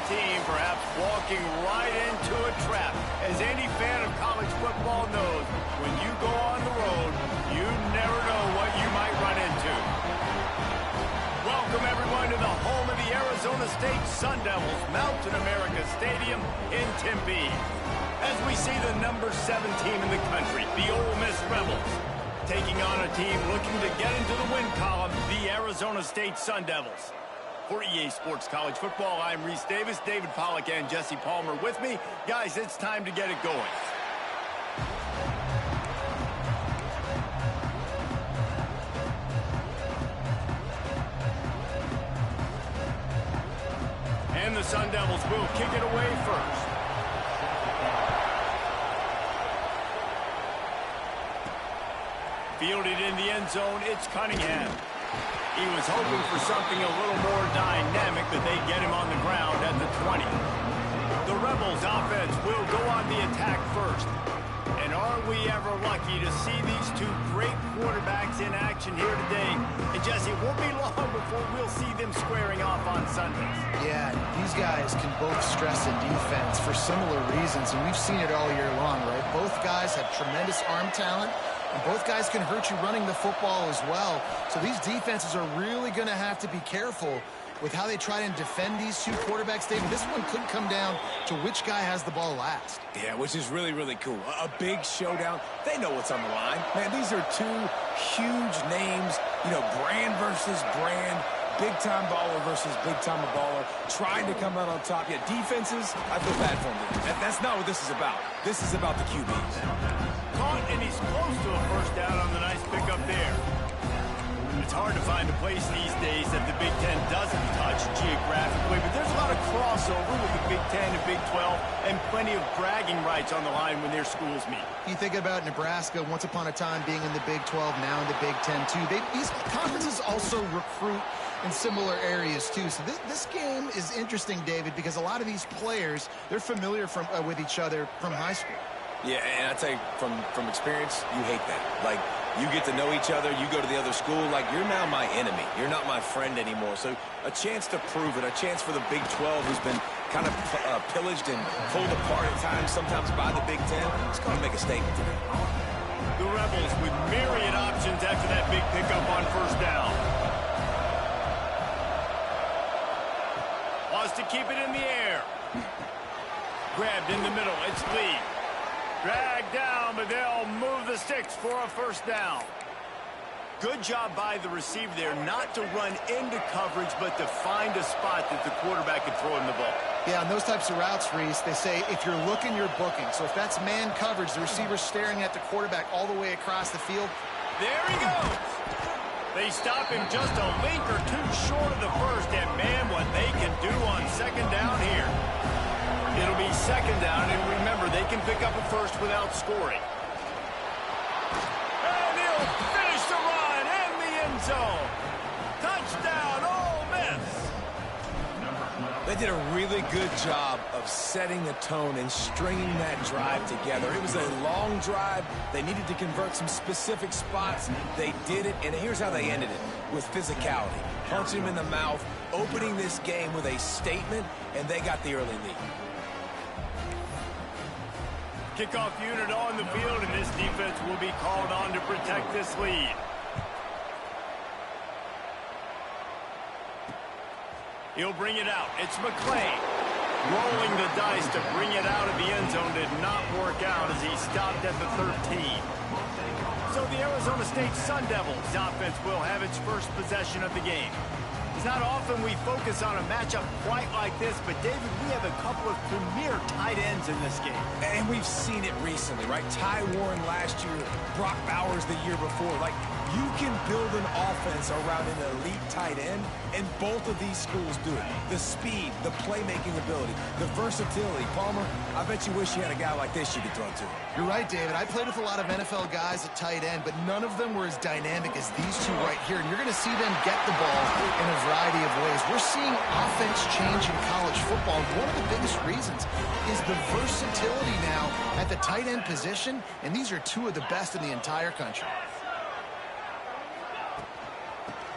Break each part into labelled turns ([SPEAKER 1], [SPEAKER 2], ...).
[SPEAKER 1] team perhaps walking right into a trap. As any fan of college football knows, when you go on the road, you never know what you might run into. Welcome, everyone, to the home of the Arizona State Sun Devils, Mountain America Stadium in Tempe. As we see the number 7 team in the country, the Ole Miss Rebels, taking on a team looking to get into the win column, the Arizona State Sun Devils. For EA Sports College Football, I'm Reese Davis, David Pollack, and Jesse Palmer with me. Guys, it's time to get it going. And the Sun Devils will kick it away first. Fielded in the end zone, it's Cunningham. He was hoping for something a little more dynamic, but they get him on the ground at the 20. The Rebels offense will go on the attack first. And are we ever lucky to see these two great quarterbacks in action here today? And Jesse, it won't be long before we'll see them squaring off on Sundays.
[SPEAKER 2] Yeah, these guys can both stress a defense for similar reasons, and we've seen it all year long, right? Both guys have tremendous arm talent. And both guys can hurt you running the football as well. So these defenses are really going to have to be careful with how they try and defend these two quarterbacks. David, this one could come down to which guy has the ball last.
[SPEAKER 3] Yeah, which is really, really cool. A big showdown. They know what's on the line. Man, these are two huge names. You know, brand versus brand. Big-time baller versus big-time baller. Trying to come out on top. Yeah, defenses, I feel bad for them. That's not what this is about. This is about the QBs.
[SPEAKER 1] Caught, and he's close to a first down on the nice pickup there. It's hard to find a place these days that the Big Ten doesn't touch geographically, but there's a lot of crossover with the Big Ten and Big 12 and plenty of bragging rights on the line when their schools meet.
[SPEAKER 2] You think about Nebraska once upon a time being in the Big 12, now in the Big 10 too. These conferences also recruit in similar areas too. So this game is interesting, David, because a lot of these players, they're familiar with each other from high school.
[SPEAKER 3] Yeah, and I tell you, from experience, you hate that. Like, you get to know each other, you go to the other school, like, you're now my enemy. You're not my friend anymore. So a chance to prove it, a chance for the Big 12, who's been kind of pillaged and pulled apart at times, sometimes by the Big 10. It's going to make a statement today.
[SPEAKER 1] The Rebels with myriad options after that big pickup on first down. Wants to keep it in the air. Grabbed in the middle, it's Lee. Dragged down, but they'll move the sticks for a first down. Good job by the receiver there, not to run into coverage, but to find a spot that the quarterback could throw him the ball.
[SPEAKER 2] Yeah, on those types of routes, Reese, they say if you're looking, you're booking. So if that's man coverage, the receiver's staring at the quarterback all the way across the field.
[SPEAKER 1] There he goes. They stop him just a link or two short of the first, and man, what they can do on second down here. It'll be second down, and remember, they can pick up a first without scoring. And he'll finish the run in the end zone. Touchdown, Ole Miss.
[SPEAKER 3] They did a really good job of setting the tone and stringing that drive together. It was a long drive. They needed to convert some specific spots. They did it, and here's how they ended it, with physicality. Punching him in the mouth, opening this game with a statement, and they got the early lead.
[SPEAKER 1] Kickoff unit on the field, and this defense will be called on to protect this lead. He'll bring it out. It's McClain. Rolling the dice to bring it out of the end zone did not work out as he stopped at the 13. So the Arizona State Sun Devils offense will have its first possession of the game. It's not often we focus on a matchup quite like this, but David, we have a couple of premier tight ends in this game.
[SPEAKER 3] And we've seen it recently, right? Ty Warren last year, Brock Bowers the year before. Like, you can build an offense around an elite tight end, and both of these schools do it. The speed, the playmaking ability, the versatility. Palmer, I bet you wish you had a guy like this you could throw to.
[SPEAKER 2] You're right, David. I played with a lot of NFL guys at tight end, but none of them were as dynamic as these two right here. And you're going to see them get the ball in a variety of ways. We're seeing offense change in college football. One of the biggest reasons is the versatility now at the tight end position, and these are two of the best in the entire country.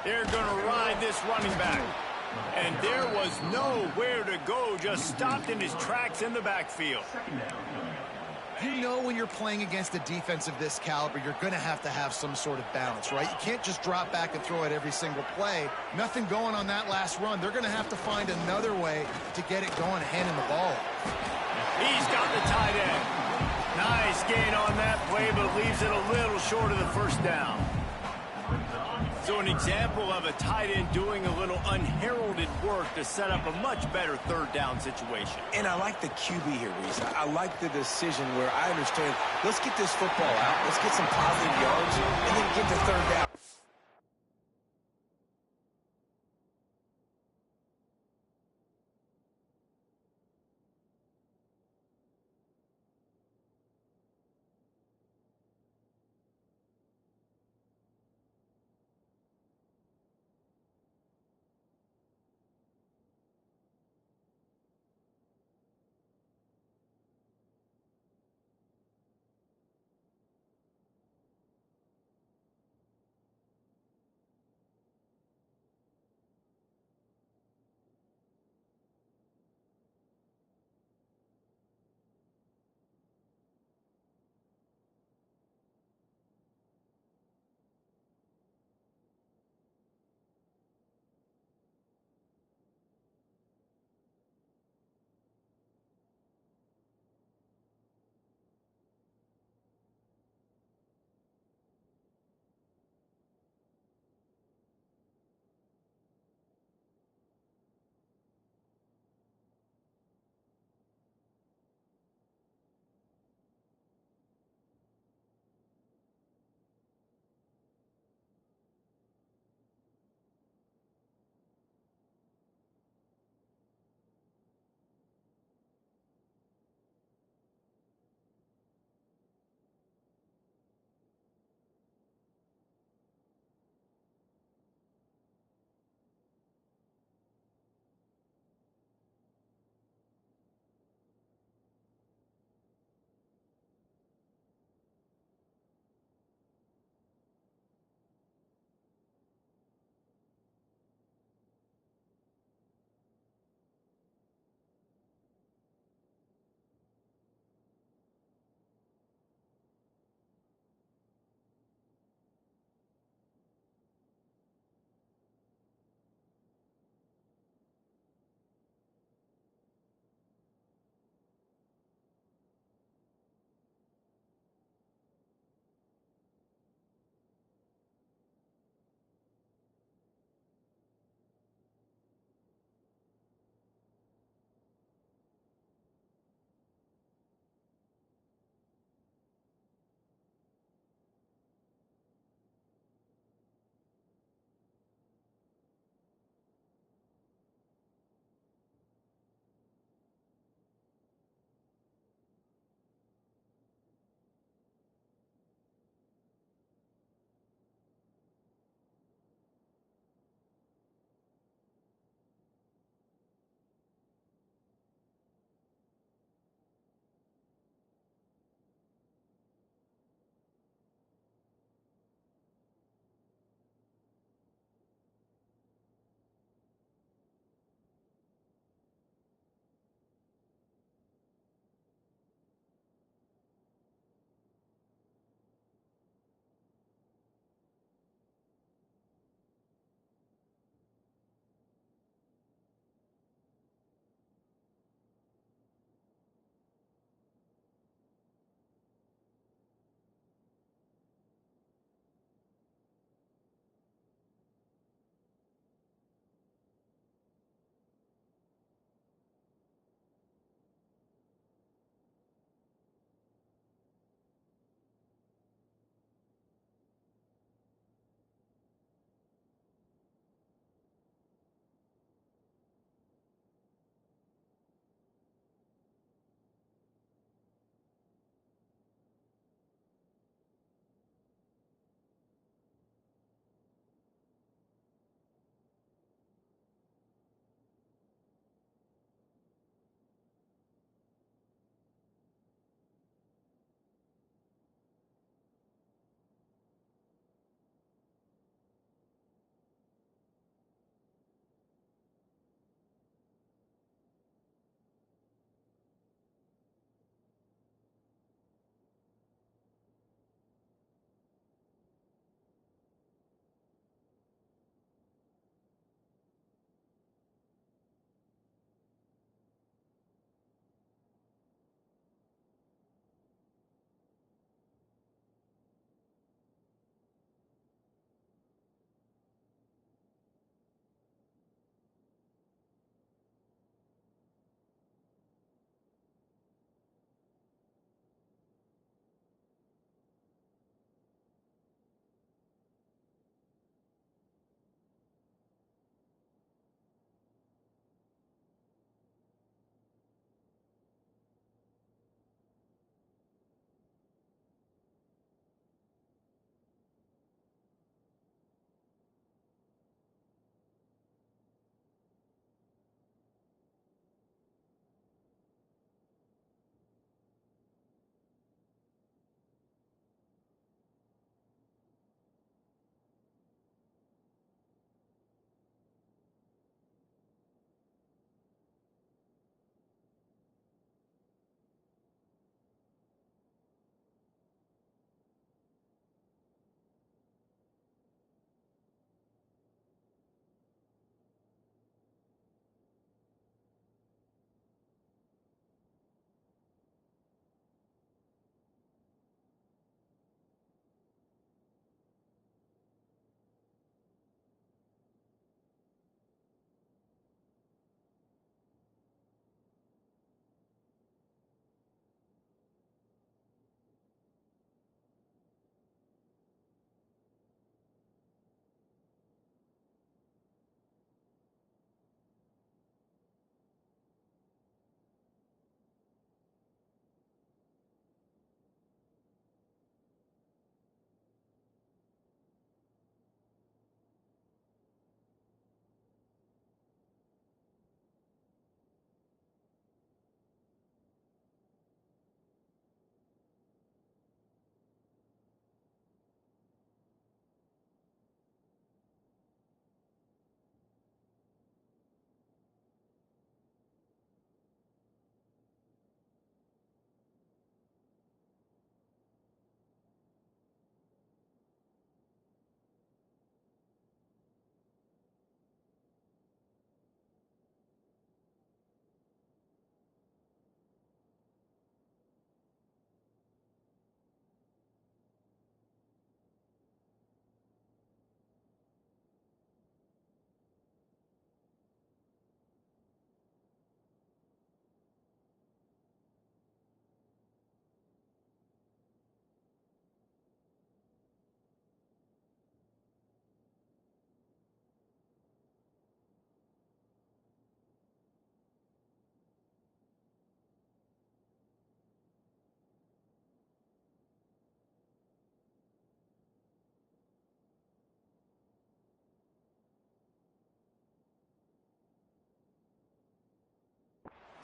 [SPEAKER 1] They're going to ride this running back. And there was nowhere to go, just stopped in his tracks in the backfield.
[SPEAKER 2] You know when you're playing against a defense of this caliber, you're going to have some sort of balance, right? You can't just drop back and throw it every single play. Nothing going on that last run. They're going to have to find another way to get it going, handing the ball.
[SPEAKER 1] He's got the tight end. Nice gain on that play, but leaves it a little short of the first down. So an example of a tight end doing a little unheralded work to set up a much better third down situation.
[SPEAKER 3] And I like the QB here, Reese. I like the decision where I understand, let's get this football out, let's get some positive yards, and then get to third down.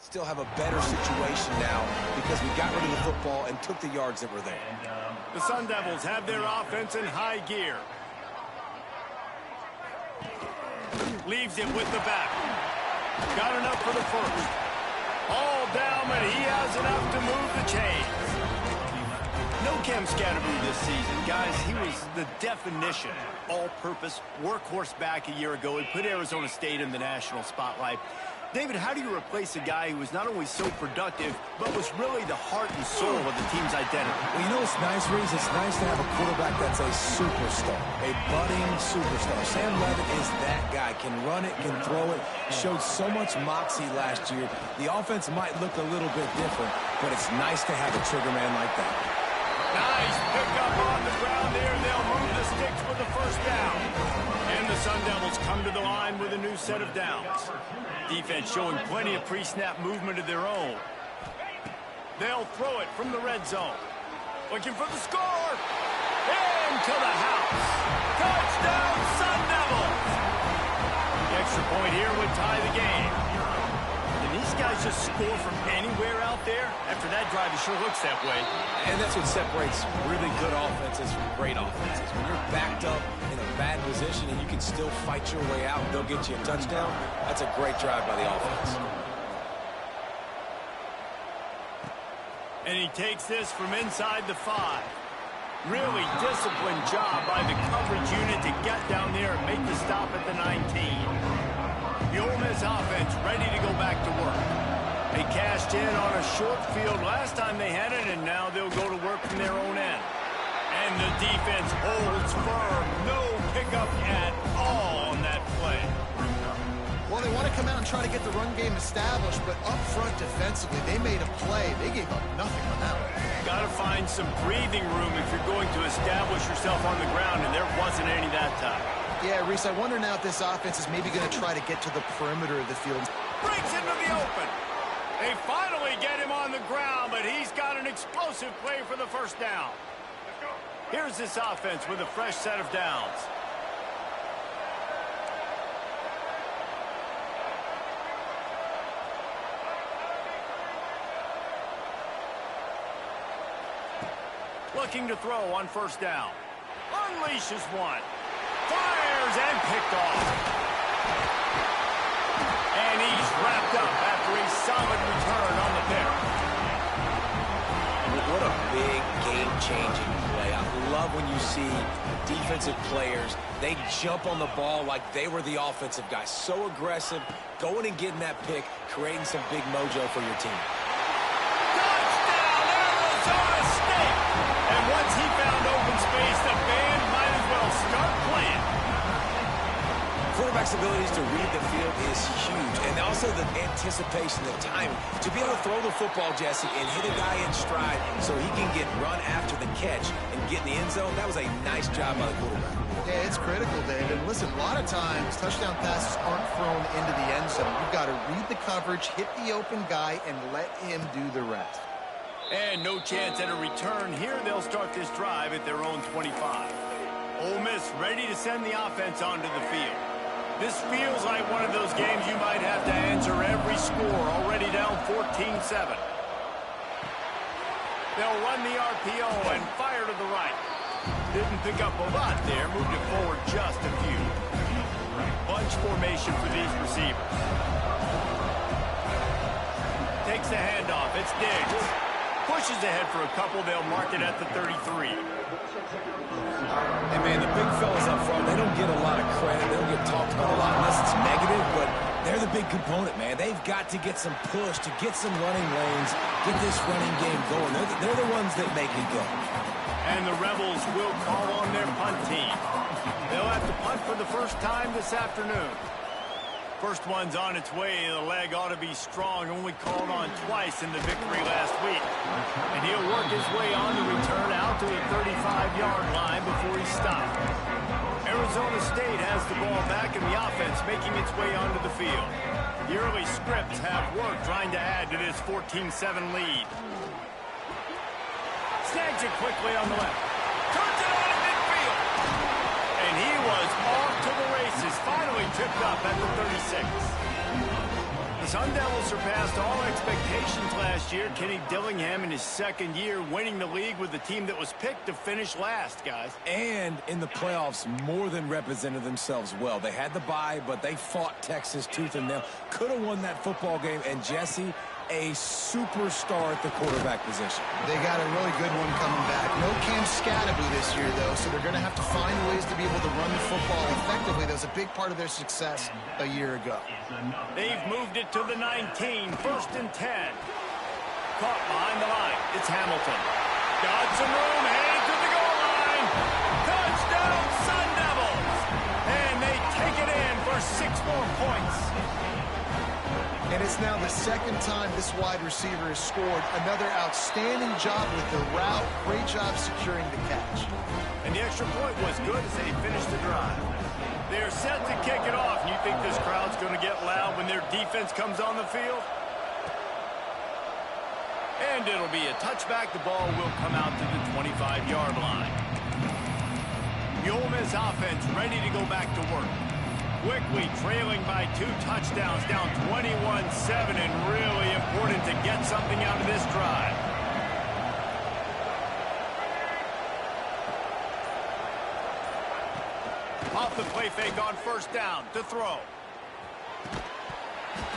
[SPEAKER 3] Still have a better situation now because we got rid of the football and took the yards that were there.
[SPEAKER 1] The Sun Devils have their offense in high gear. Leaves it with the back. Got enough for the first. All down, but he has enough to move the chains. No Cam Scatterby this season. Guys, he was the definition, all-purpose workhorse back a year ago. He put Arizona State in the national spotlight. David, how do you replace a guy who was not only so productive, but was really the heart and soul of the team's identity?
[SPEAKER 3] Well, you know what's nice, Reese? It's nice to have a quarterback that's a superstar, a budding superstar. Sam Levitt is that guy. Can run it, can throw it. Showed so much moxie last year. The offense might look a little bit different, but it's nice to have a trigger man like that.
[SPEAKER 1] Nice pickup on the ground there. They'll move the sticks with the first down. And the Sun Devils come to the line with a new set of downs. Defense showing plenty of pre-snap movement of their own. They'll throw it from the red zone. Looking for the score. Into the house. Touchdown, Sun Devils. The extra point here would tie the game. Can these guys just score from anywhere out there? After that drive, it sure looks that way.
[SPEAKER 3] And that's what separates really good offenses from great offenses. When you're backed up in a bad position and you can still fight your way out and they'll get you a touchdown, that's a great drive by the offense.
[SPEAKER 1] And he takes this from inside the 5. Really disciplined job by the coverage unit to get down there and make the stop at the 19. The Ole Miss offense ready to go back to work. They cashed in on a short field last time they had it, and now they'll go to work from their own end. And the defense holds firm. No pickup at all on that play.
[SPEAKER 2] Well, they want to come out and try to get the run game established, but up front defensively, they made a play. They gave up nothing on that one.
[SPEAKER 1] Got to find some breathing room if you're going to establish yourself on the ground, and there wasn't any that time.
[SPEAKER 2] Yeah, Reese, I wonder now if this offense is maybe going to try to get to the perimeter of the field.
[SPEAKER 1] Brings into the open. They finally get him on the ground, but he's got an explosive play for the first down. Here's this offense with a fresh set of downs. Looking to throw on first down. Unleashes one. Fires and picked off. And he's wrapped up after a solid return on the pick.
[SPEAKER 3] What a big game-changing play. I love when you see defensive players, they jump on the ball like they were the offensive guy. So aggressive, going and getting that pick, creating some big mojo for your team.
[SPEAKER 1] Touchdown, Arizona State! And once he found open space, the band might as well start playing.
[SPEAKER 3] Quarterback's abilities to read the field is huge, and also the anticipation, the timing. To be able to throw the football, Jesse, and hit a guy in stride so he can get run after the catch and get in the end zone, that was a nice job by the quarterback.
[SPEAKER 2] Yeah, it's critical, David. Listen, a lot of times, touchdown passes aren't thrown into the end zone. You've got to read the coverage, hit the open guy, and let him do the rest.
[SPEAKER 1] And no chance at a return here. They'll start this drive at their own 25. Ole Miss ready to send the offense onto the field. This feels like one of those games you might have to answer every score, already down 14-7. They'll run the RPO and fire to the right. Didn't pick up a lot there, moved it forward just a few. Bunch formation for these receivers. Takes the handoff, it's Diggs. Pushes ahead for a couple, they'll mark it at the 33.
[SPEAKER 3] Hey, man, the big fellas up front, they don't get a lot of credit. They don't get talked about a lot unless it's negative, but they're the big component, man. They've got to get some push, to get some running lanes, get this running game going. They're the ones that make it go.
[SPEAKER 1] And the Rebels will call on their punt team. They'll have to punt for the first time this afternoon. First one's on its way. The leg ought to be strong. Only called on twice in the victory last week. And he'll work his way on the return out to the 35-yard line before he's stopped. Arizona State has the ball back in the offense, making its way onto the field. The early scripts have work trying to add to this 14-7 lead. Snags it quickly on the left. Turns it on in midfield. And he was off to the races. Finally tipped up at the 36. The Sun Devils surpassed all expectations last year. Kenny Dillingham in his second year winning the league with the team that was picked to finish last, guys.
[SPEAKER 3] And in the playoffs, more than represented themselves well. They had the bye, but they fought Texas tooth and nail. Could have won that football game. And Jesse, a superstar at the quarterback position.
[SPEAKER 2] They got a really good one coming back. No Cam Scatterby this year, though, so they're going to have to find ways to be able to run the football effectively. That was a big part of their success a year ago.
[SPEAKER 1] They've moved it to the 19, 1st and 10. Caught behind the line. It's Hamilton. Got some room, headed to the goal line. Touchdown, Sun Devils! And they take it in for 6 more points.
[SPEAKER 2] And it's now the second time this wide receiver has scored. Another outstanding job with the route. Great job securing the catch.
[SPEAKER 1] And the extra point was good as they finished the drive. They're set to kick it off. And you think this crowd's going to get loud when their defense comes on the field? And it'll be a touchback. The ball will come out to the 25-yard line. The Ole Miss offense ready to go back to work. Quickly trailing by 2 touchdowns, down 21-7, and really important to get something out of this drive. Off the play fake on 1st down to throw.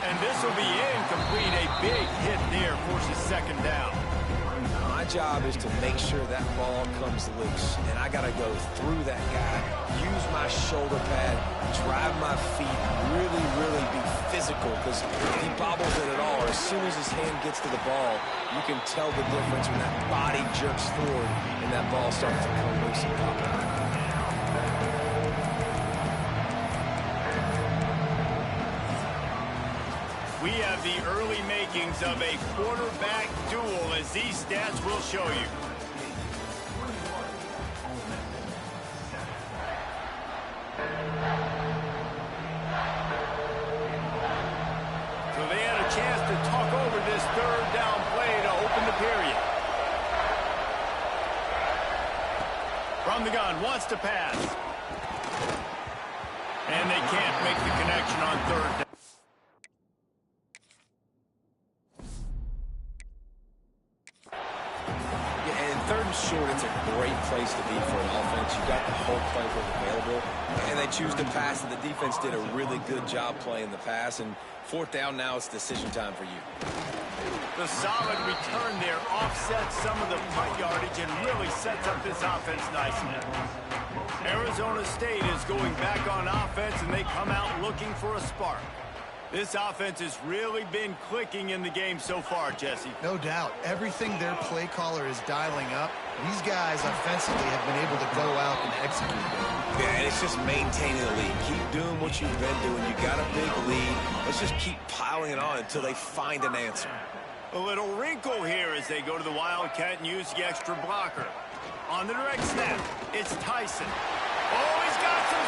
[SPEAKER 1] And this will be incomplete. A big hit there forces 2nd down.
[SPEAKER 3] My job is to make sure that ball comes loose, and I got to go through that guy, use my shoulder pad, drive my feet, really be physical, because if he bobbles it at all, or as soon as his hand gets to the ball, you can tell the difference when that body jerks forward and that ball starts to come loose and pop out.
[SPEAKER 1] We have the early makings of a quarterback duel, as these stats will show you. So they had a chance to talk over this 3rd down play to open the period. From the gun, wants to pass. And they can't make the connection on 3rd down.
[SPEAKER 3] Short, it's a great place to be for an offense. You got the whole playbook available, and they choose to pass, and the defense did a really good job playing the pass, and 4th down now, it's decision time for you.
[SPEAKER 1] The solid return there offsets some of the punt yardage and really sets up this offense nicely. Arizona State is going back on offense, and they come out looking for a spark. This offense has really been clicking in the game so far, Jesse.
[SPEAKER 2] No doubt. Everything their play caller is dialing up, these guys offensively have been able to go out and execute.
[SPEAKER 3] Yeah, and it's just maintaining the lead. Keep doing what you've been doing. You got a big lead. Let's just keep piling it on until they find an answer.
[SPEAKER 1] A little wrinkle here as they go to the Wildcat and use the extra blocker. On the direct snap, it's Tyson. Oh, he's got some